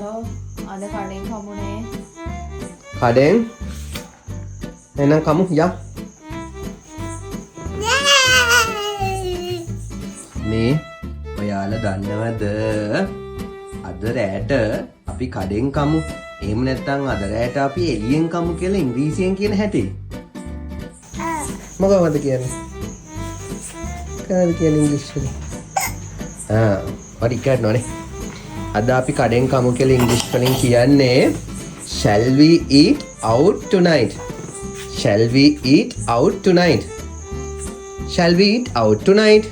Hello අද කඩෙන් කමුණේ කඩෙන් එහෙනම් කමු යා මේ ඔයාලා දන්නවද අද රැට අපි කඩෙන් කමු එහෙම නැත්නම් අද රැට අපි එළියෙන් කමු කියලා ඉංග්‍රීසියෙන් කියන හැටි මොකක්ද කියන්නේ ඉංග්‍රීසියෙන් පරි කරනවනේ අද අපි කඩෙන් කමු කියලා ඉංග්‍රීසි වලින් කියන්නේ shall we eat out tonight shall we eat out tonight shall we eat out tonight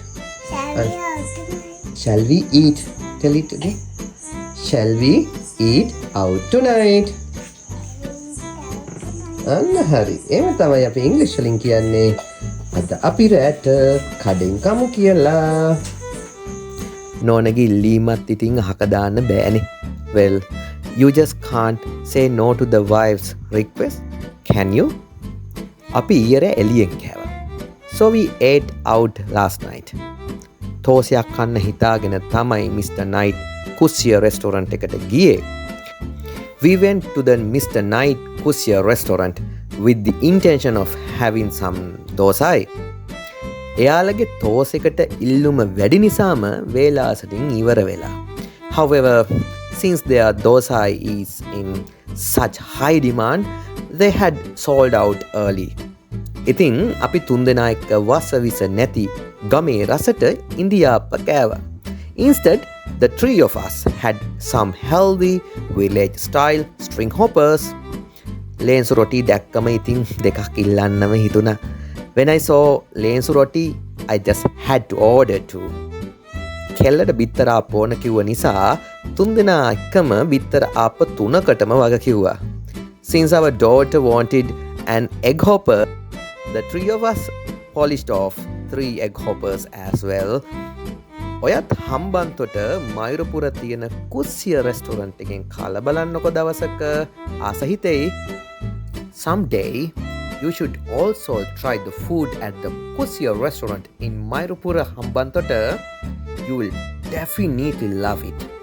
shall we eat tell it again shall we eat out tonight අන්න හරි එහෙම තමයි අපි ඉංග්‍රීසි වලින් කියන්නේ අද අපි රැට කඩෙන් කමු කියලා නෝනගේ ඉල්ලීමත් ඉතින් අහක දාන්න බෑනේ well you just can't say no to the wife's request can you අපි ඊයර එළියෙන් කෑවා so we ate out last night තෝසයක් කන්න හිතාගෙන තමයි Mr. Knight කුසිය restaurant එකට ගියේ we went to the Mr. Knight කුසිය restaurant with the intention of having some dosai එයාලගේ තෝස් එකට ඉල්ලුම වැඩි නිසාම වේලාසටින් ඉවර වෙලා. However, since their dosa is in such high demand, they had sold out early. ඉතින් අපි තුන්දෙනා එක්ක වසවිස නැති ගමේ රසට ඉන්දියාප්ප කෑවා. Instead, the three of us had some healthy village style string hoppers. ලේන්සු රොටි දැක්කම ඉතින් දෙකක් ඉල්ලන්නම හිතුණා. When I saw ලේන්සු roti, I just had to order two. කෙල්ලට බිත්තර ආප්ප ඕන කිව්ව නිසා තුන්දෙනා එක්කම බිත්තර ආප්ප 3කටම වග කිව්වා. Since our daughter wanted an egg hopper, the three of us polished off 3 egg hoppers as well. ඔයත් හම්බන්තොට මයුරපුර තියෙන කුස්සිය රෙස්ටෝරන්ට් එකෙන් කාලා බලන්නකො දවසක ආස හිතෙයි. Someday you should also try the food at the Kusia restaurant in Mairupura, Hambantota. You will definitely love it.